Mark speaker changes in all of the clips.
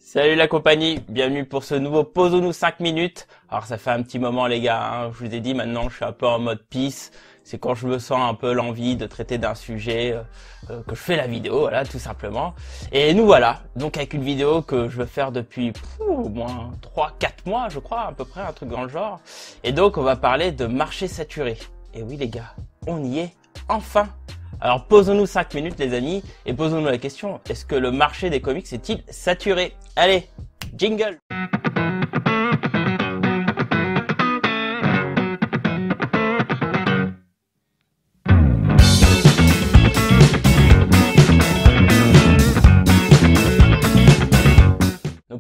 Speaker 1: Salut la compagnie, bienvenue pour ce nouveau Posons-nous 5 minutes. Alors ça fait un petit moment les gars, je vous ai dit maintenant je suis un peu en mode peace. C'est quand je me sens un peu l'envie de traiter d'un sujet que je fais la vidéo, voilà tout simplement. Et nous voilà, donc avec une vidéo que je veux faire depuis au moins 3-4 mois je crois, à peu près, un truc dans le genre. Et donc on va parler de marché saturé. Et oui les gars, on y est, enfin. Alors posons-nous 5 minutes les amis et posons-nous la question, est-ce que le marché des comics est-il saturé? Allez, jingle!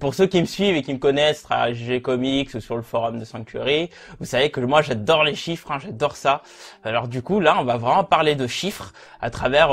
Speaker 1: Pour ceux qui me suivent et qui me connaissent à GG Comics ou sur le forum de Sanctuary, vous savez que moi j'adore les chiffres, j'adore ça. Alors du coup là on va vraiment parler de chiffres à travers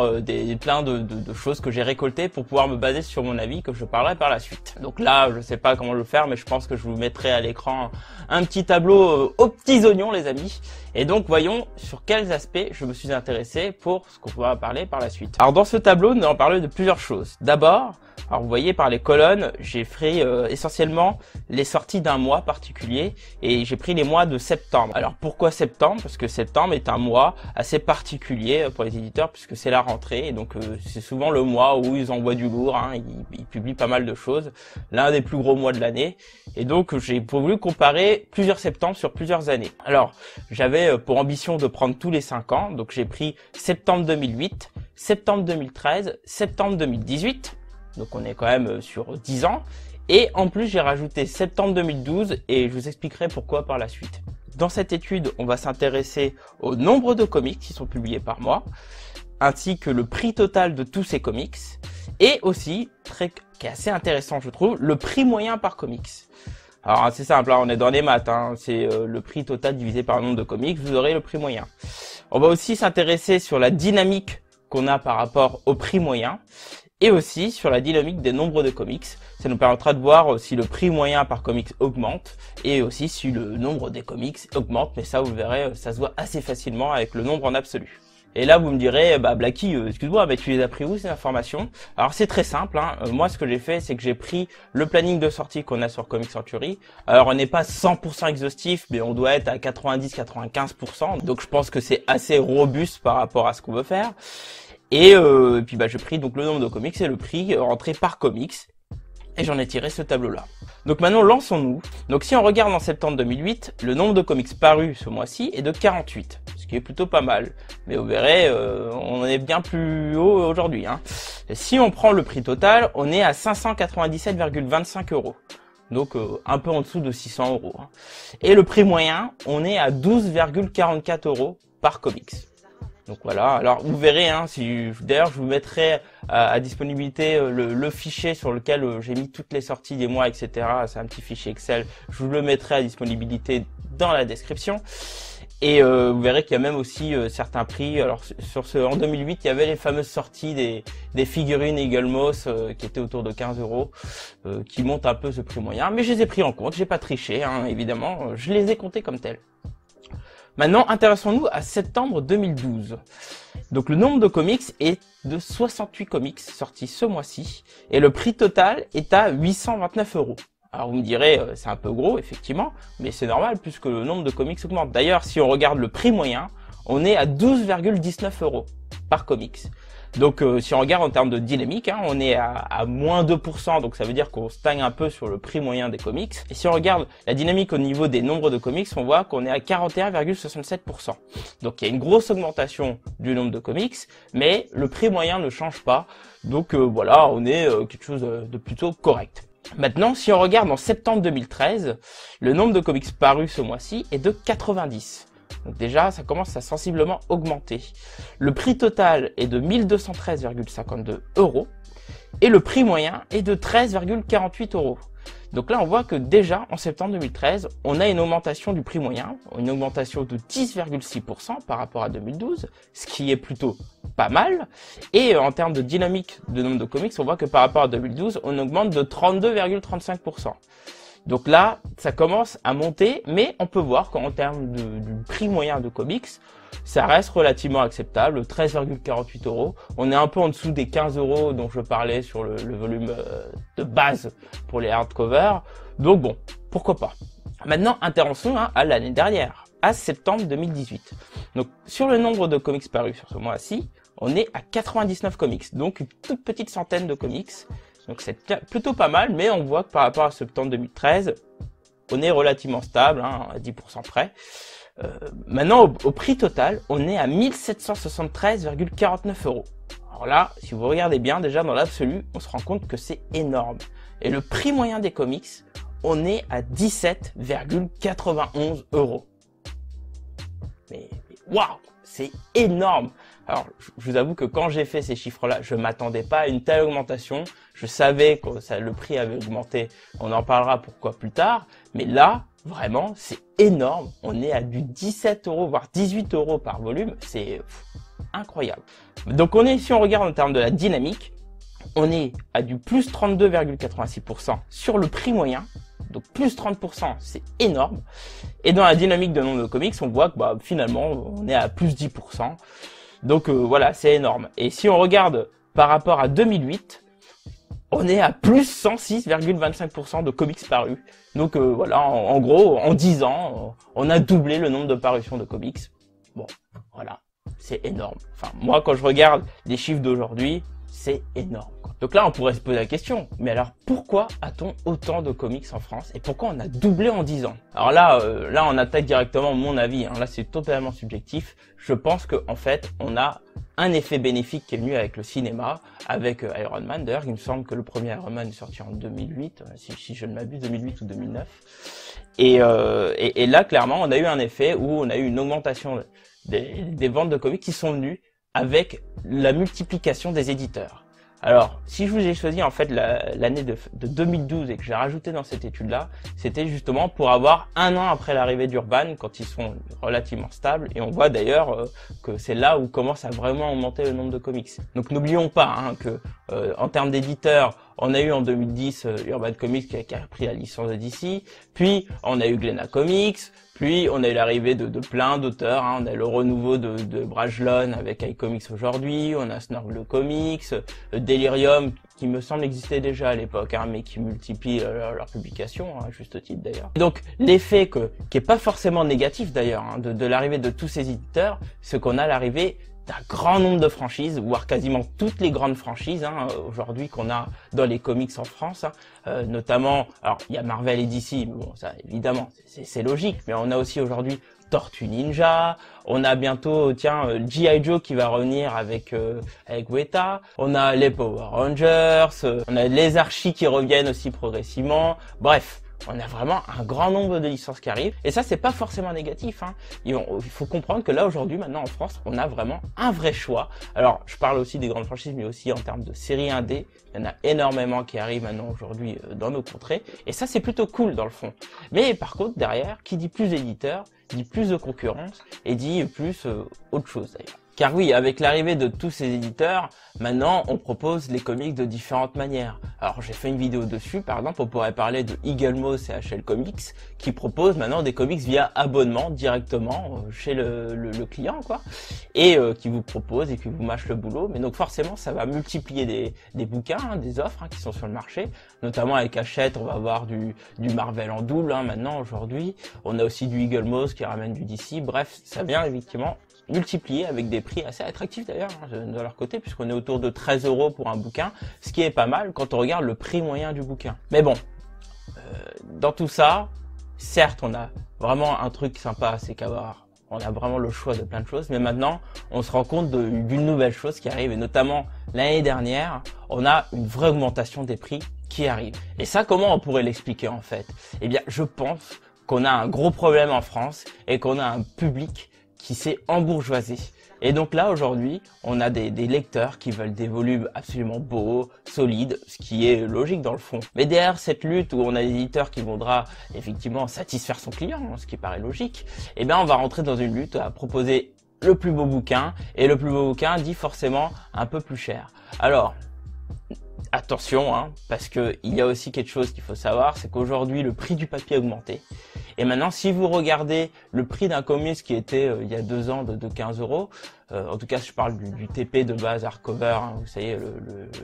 Speaker 1: plein de choses que j'ai récoltées pour pouvoir me baser sur mon avis que je parlerai par la suite. Donc là je sais pas comment le faire mais je pense que je vous mettrai à l'écran un petit tableau aux petits oignons les amis. Et donc voyons sur quels aspects je me suis intéressé pour ce qu'on va parler par la suite. Alors dans ce tableau nous allons parler de plusieurs choses. D'abord, alors vous voyez par les colonnes, j'ai pris essentiellement les sorties d'un mois particulier et j'ai pris les mois de septembre. Alors pourquoi septembre? Parce que septembre est un mois assez particulier pour les éditeurs puisque c'est la rentrée et donc c'est souvent le mois où ils envoient du lourd, ils publient pas mal de choses, l'un des plus gros mois de l'année et donc j'ai voulu comparer plusieurs septembre sur plusieurs années. Alors j'avais pour ambition de prendre tous les 5 ans, donc j'ai pris septembre 2008, septembre 2013, septembre 2018. Donc on est quand même sur 10 ans. Et en plus j'ai rajouté septembre 2012 et je vous expliquerai pourquoi par la suite. Dans cette étude, on va s'intéresser au nombre de comics qui sont publiés par mois, ainsi que le prix total de tous ces comics, et aussi, qui est assez intéressant je trouve, le prix moyen par comics. Alors c'est simple, on est dans les maths, c'est le prix total divisé par le nombre de comics, vous aurez le prix moyen. On va aussi s'intéresser sur la dynamique qu'on a par rapport au prix moyen, et aussi sur la dynamique des nombres de comics. Ça nous permettra de voir si le prix moyen par comics augmente et aussi si le nombre des comics augmente, mais ça vous verrez, ça se voit assez facilement avec le nombre en absolu. Et là vous me direz, Blacky, excuse-moi, mais tu les as pris où ces informations? Alors c'est très simple, moi ce que j'ai fait c'est que j'ai pris le planning de sortie qu'on a sur Comic Century. Alors on n'est pas 100% exhaustif, mais on doit être à 90-95%, donc je pense que c'est assez robuste par rapport à ce qu'on veut faire. Et puis j'ai pris donc le nombre de comics et le prix rentré par comics et j'en ai tiré ce tableau là. Donc maintenant lançons-nous. Donc si on regarde en septembre 2008, le nombre de comics parus ce mois-ci est de 48, ce qui est plutôt pas mal. Mais vous verrez, on est bien plus haut aujourd'hui. Si on prend le prix total, on est à 597,25 €. Donc un peu en dessous de 600 €. Et le prix moyen, on est à 12,44 € par comics. Donc voilà, alors vous verrez, d'ailleurs je vous mettrai à disponibilité le fichier sur lequel j'ai mis toutes les sorties des mois, etc. C'est un petit fichier Excel, je vous le mettrai à disponibilité dans la description. Et vous verrez qu'il y a même aussi certains prix. Alors en 2008, il y avait les fameuses sorties des figurines Eagle Moss qui étaient autour de 15 €, qui montent un peu ce prix moyen. Mais je les ai pris en compte, j'ai pas triché, évidemment, je les ai comptés comme tels. Maintenant, intéressons-nous à septembre 2012. Donc le nombre de comics est de 68 comics sortis ce mois-ci et le prix total est à 829 €. Alors vous me direz, c'est un peu gros effectivement, mais c'est normal puisque le nombre de comics augmente. D'ailleurs, si on regarde le prix moyen, on est à 12,19 € par comics. Donc si on regarde en termes de dynamique, on est à moins 2%, donc ça veut dire qu'on stagne un peu sur le prix moyen des comics. Et si on regarde la dynamique au niveau des nombres de comics, on voit qu'on est à 41,67%. Donc il y a une grosse augmentation du nombre de comics, mais le prix moyen ne change pas. Donc voilà, on est quelque chose de plutôt correct. Maintenant, si on regarde en septembre 2013, le nombre de comics parus ce mois-ci est de 90. Donc déjà, ça commence à sensiblement augmenter. Le prix total est de 1213,52 € et le prix moyen est de 13,48 €. Donc là, on voit que déjà, en septembre 2013, on a une augmentation du prix moyen, une augmentation de 10,6% par rapport à 2012, ce qui est plutôt pas mal. Et en termes de dynamique de nombre de comics, on voit que par rapport à 2012, on augmente de 32,35%. Donc là, ça commence à monter, mais on peut voir qu'en termes du prix moyen de comics, ça reste relativement acceptable, 13,48 €. On est un peu en dessous des 15 € dont je parlais sur le volume de base pour les hardcovers. Donc bon, pourquoi pas. Maintenant, intéressons à l'année dernière, à septembre 2018. Donc sur le nombre de comics parus sur ce mois-ci, on est à 99 comics, donc une toute petite centaine de comics. Donc c'est plutôt pas mal, mais on voit que par rapport à septembre 2013, on est relativement stable, à 10% près. Maintenant, au prix total, on est à 1773,49 €. Alors là, si vous regardez bien, déjà dans l'absolu, on se rend compte que c'est énorme. Et le prix moyen des comics, on est à 17,91 €. Mais waouh, c'est énorme. Alors, je vous avoue que quand j'ai fait ces chiffres-là, je m'attendais pas à une telle augmentation. Je savais que le prix avait augmenté. On en parlera pourquoi plus tard. Mais là, vraiment, c'est énorme. On est à du 17 €, voire 18 € par volume. C'est incroyable. Donc, si on regarde en termes de la dynamique, on est à du plus 32,86% sur le prix moyen. Donc plus 30%, c'est énorme. Et dans la dynamique de nombre de comics, on voit que finalement, on est à plus 10%. Donc voilà, c'est énorme. Et si on regarde par rapport à 2008, on est à plus 106,25% de comics parus. Donc voilà, en gros, en 10 ans, on a doublé le nombre de parutions de comics. Bon, voilà, c'est énorme. Enfin, moi, quand je regarde les chiffres d'aujourd'hui, c'est énorme. Donc là, on pourrait se poser la question, mais alors pourquoi a-t-on autant de comics en France et pourquoi on a doublé en 10 ans? Alors là, on attaque directement mon avis. Là, c'est totalement subjectif. Je pense qu'en fait, on a un effet bénéfique qui est venu avec le cinéma, avec Iron Man. D'ailleurs, il me semble que le premier Iron Man est sorti en 2008, si je ne m'abuse, 2008 ou 2009. Et là, clairement, on a eu un effet où on a eu une augmentation des ventes de comics qui sont venues avec la multiplication des éditeurs. Alors, si je vous ai choisi en fait l'année de 2012 et que j'ai rajouté dans cette étude-là, c'était justement pour avoir un an après l'arrivée d'Urban, quand ils sont relativement stables. Et on voit d'ailleurs que c'est là où commence à vraiment augmenter le nombre de comics. Donc n'oublions pas que en termes d'éditeurs, on a eu en 2010 Urban Comics qui a pris la licence de DC, puis on a eu Glénat Comics, puis on a eu l'arrivée de plein d'auteurs, on a le renouveau de Brajlon avec iComics aujourd'hui, on a Snorgle Comics, Delirium qui me semble exister déjà à l'époque, mais qui multiplie leurs publications, à juste titre d'ailleurs. Donc l'effet qui est pas forcément négatif d'ailleurs de l'arrivée de tous ces éditeurs, c'est qu'on a l'arrivée d'un grand nombre de franchises, voire quasiment toutes les grandes franchises aujourd'hui qu'on a dans les comics en France, notamment, alors il y a Marvel et DC, mais bon ça évidemment c'est logique, mais on a aussi aujourd'hui Tortue Ninja, on a bientôt G.I. Joe qui va revenir avec Weta, on a les Power Rangers, on a les Archie qui reviennent aussi progressivement, bref. On a vraiment un grand nombre de licences qui arrivent. Et ça, c'est pas forcément négatif. Il faut comprendre que là, aujourd'hui, maintenant, en France, on a vraiment un vrai choix. Alors, je parle aussi des grandes franchises, mais aussi en termes de séries indé. Il y en a énormément qui arrivent maintenant aujourd'hui dans nos contrées. Et ça, c'est plutôt cool dans le fond. Mais par contre, derrière, qui dit plus d'éditeurs, dit plus de concurrence et dit plus autre chose d'ailleurs. Car oui, avec l'arrivée de tous ces éditeurs, maintenant on propose les comics de différentes manières. Alors j'ai fait une vidéo dessus, par exemple on pourrait parler de Eagle Moss et HL Comics qui proposent maintenant des comics via abonnement directement chez le client et qui vous propose et qui vous mâche le boulot. Mais donc forcément ça va multiplier des bouquins, des offres qui sont sur le marché, notamment avec Hachette on va avoir du Marvel en double maintenant aujourd'hui. On a aussi du Eagle Moss qui ramène du DC, bref ça vient effectivement multiplié avec des prix assez attractifs d'ailleurs de leur côté, puisqu'on est autour de 13 € pour un bouquin, ce qui est pas mal quand on regarde le prix moyen du bouquin. Mais bon, dans tout ça, certes on a vraiment un truc sympa, c'est on a vraiment le choix de plein de choses, mais maintenant on se rend compte d'une nouvelle chose qui arrive, et notamment l'année dernière, on a une vraie augmentation des prix qui arrive. Et ça, comment on pourrait l'expliquer en fait? Eh bien, je pense qu'on a un gros problème en France et qu'on a un public qui s'est embourgeoisé. Et donc là, aujourd'hui, on a des lecteurs qui veulent des volumes absolument beaux, solides, ce qui est logique dans le fond. Mais derrière cette lutte où on a des éditeurs qui voudra effectivement satisfaire son client, ce qui paraît logique, eh bien on va rentrer dans une lutte à proposer le plus beau bouquin, et le plus beau bouquin dit forcément un peu plus cher. Alors, attention, hein, parce que il y a aussi quelque chose qu'il faut savoir, c'est qu'aujourd'hui le prix du papier a augmenté. Et maintenant, si vous regardez le prix d'un comics qui était il y a 2 ans de 15 euros, en tout cas je parle du TP de base hardcover, hein, vous savez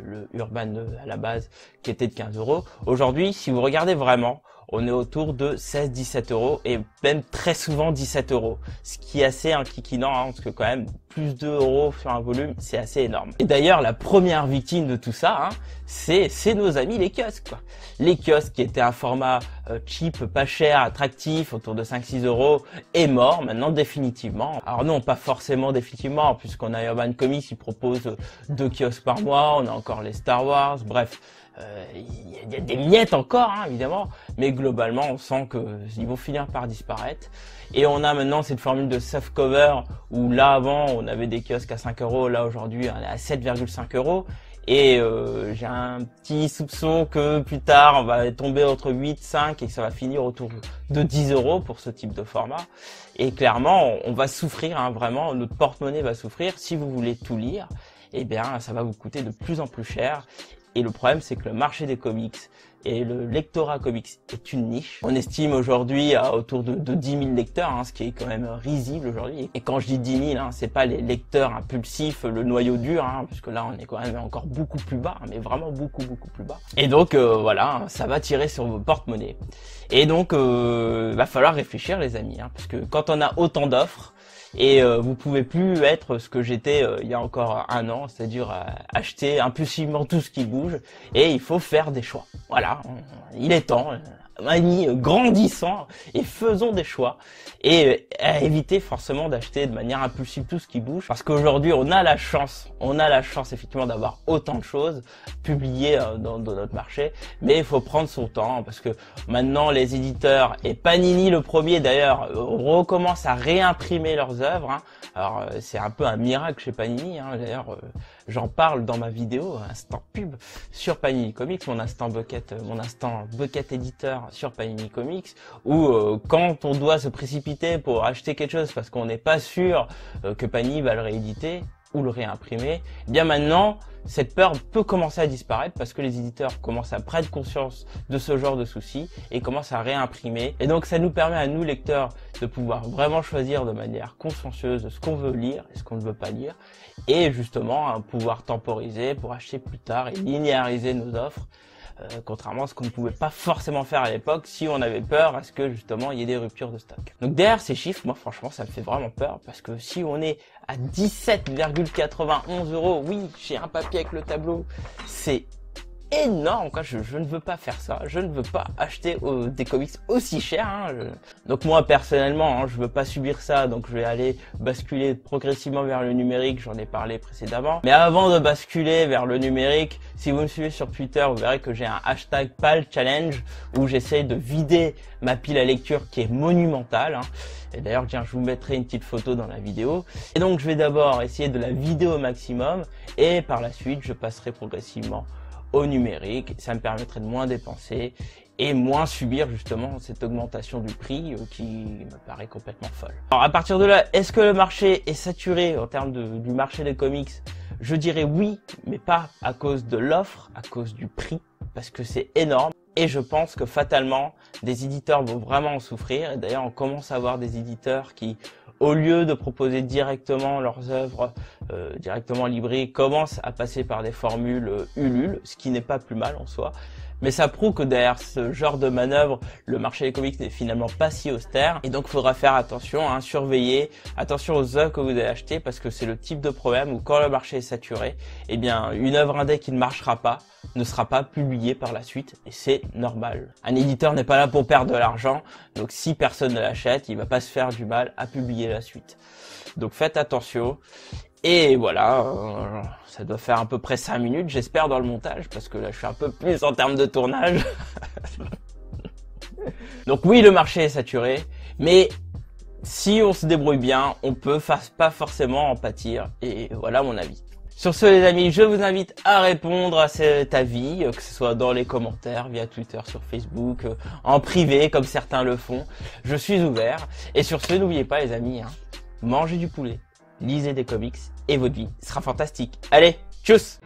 Speaker 1: le Urban à la base qui était de 15 euros. Aujourd'hui, si vous regardez vraiment, on est autour de 16-17 euros et même très souvent 17 euros. Ce qui est assez inquiétant, hein, parce que quand même, plus 2 euros sur un volume, c'est assez énorme. Et d'ailleurs, la première victime de tout ça, hein, c'est nos amis les kiosques, quoi. Les kiosques qui étaient un format cheap, pas cher, attractif, autour de 5-6 euros, est mort maintenant définitivement. Alors non, pas forcément définitivement, puisqu'on a Urban Comics, ils proposent 2 kiosques par mois, on a encore les Star Wars, bref. Il y a des miettes encore, hein, évidemment, mais globalement, on sent qu'ils vont finir par disparaître. Et on a maintenant cette formule de soft cover où là, avant, on avait des kiosques à 5 euros, là, aujourd'hui, on est à 7,5 euros. Et j'ai un petit soupçon que plus tard, on va tomber entre 8, 5 et que ça va finir autour de 10 euros pour ce type de format. Et clairement, on va souffrir, hein, vraiment, notre porte-monnaie va souffrir. Si vous voulez tout lire, eh bien, ça va vous coûter de plus en plus cher. Et le problème, c'est que le marché des comics et le lectorat comics est une niche. On estime aujourd'hui à autour de 10 000 lecteurs, hein, ce qui est quand même risible aujourd'hui. Et quand je dis 10 000, hein, c'est pas les lecteurs impulsifs, le noyau dur, hein, puisque là, on est quand même encore beaucoup plus bas, hein, mais vraiment beaucoup plus bas. Et donc, voilà, ça va tirer sur vos porte-monnaies. Et donc, va falloir réfléchir, les amis, hein, parce que quand on a autant d'offres, et vous pouvez plus être ce que j'étais il y a encore 1 an, c'est-à-dire acheter impulsivement tout ce qui bouge, et il faut faire des choix. Voilà, il est temps, amis, grandissant, et faisons des choix, et éviter forcément d'acheter de manière impulsive tout ce qui bouge, parce qu'aujourd'hui on a la chance effectivement d'avoir autant de choses publiées dans notre marché, mais il faut prendre son temps, parce que maintenant les éditeurs, et Panini le premier d'ailleurs, recommencent à réimprimer leurs œuvres, hein. Alors c'est un peu un miracle chez Panini, hein. D'ailleurs j'en parle dans ma vidéo, instant pub, sur Panini Comics, mon instant bucket éditeur sur Panini Comics, où quand on doit se précipiter pour acheter quelque chose parce qu'on n'est pas sûr que Panini va le rééditer ou le réimprimer, eh bien maintenant cette peur peut commencer à disparaître parce que les éditeurs commencent à prendre conscience de ce genre de soucis et commencent à réimprimer. Et donc ça nous permet à nous lecteurs de pouvoir vraiment choisir de manière consciencieuse ce qu'on veut lire et ce qu'on ne veut pas lire, et justement pouvoir temporiser pour acheter plus tard et linéariser nos offres. Contrairement à ce qu'on ne pouvait pas forcément faire à l'époque si on avait peur à ce que justement il y ait des ruptures de stock. Donc derrière ces chiffres, moi franchement ça me fait vraiment peur, parce que si on est à 17,91 euros, oui, j'ai un papier avec le tableau, c'est énorme, quoi. Je ne veux pas faire ça, je ne veux pas acheter des comics aussi chers, hein. Donc moi personnellement, hein, je veux pas subir ça, donc je vais aller basculer progressivement vers le numérique, j'en ai parlé précédemment. Mais avant de basculer vers le numérique, si vous me suivez sur Twitter, vous verrez que j'ai un hashtag PAL Challenge où j'essaye de vider ma pile à lecture qui est monumentale, hein. Et d'ailleurs, tiens, je vous mettrai une petite photo dans la vidéo. Et donc je vais d'abord essayer de la vider au maximum, et par la suite je passerai progressivement au numérique. Ça me permettrait de moins dépenser et moins subir justement cette augmentation du prix qui me paraît complètement folle. Alors à partir de là, est-ce que le marché est saturé en termes du marché des comics? Je dirais oui, mais pas à cause de l'offre, à cause du prix, parce que c'est énorme. Et je pense que fatalement, des éditeurs vont vraiment en souffrir. Et d'ailleurs, on commence à voir des éditeurs qui, au lieu de proposer directement leurs œuvres directement en librairie, commencent à passer par des formules Ulule, ce qui n'est pas plus mal en soi. Mais ça prouve que derrière ce genre de manœuvre, le marché des comics n'est finalement pas si austère. Et donc, il faudra faire attention, hein, surveiller, attention aux œuvres que vous allez acheter, parce que c'est le type de problème où quand le marché est saturé, eh bien, une œuvre indé qui ne marchera pas ne sera pas publiée par la suite, et c'est normal. Un éditeur n'est pas là pour perdre de l'argent, donc si personne ne l'achète, il va pas se faire du mal à publier la suite. Donc faites attention. Et voilà, ça doit faire à peu près 5 minutes, j'espère, dans le montage, parce que là je suis un peu plus en termes de tournage. Donc oui, le marché est saturé, mais si on se débrouille bien, on peut pas forcément en pâtir, et voilà mon avis. Sur ce les amis, je vous invite à répondre à cet avis, que ce soit dans les commentaires, via Twitter, sur Facebook, en privé, comme certains le font. Je suis ouvert, et sur ce, n'oubliez pas les amis, hein, mangez du poulet, lisez des comics, et votre vie sera fantastique. Allez, tchuss!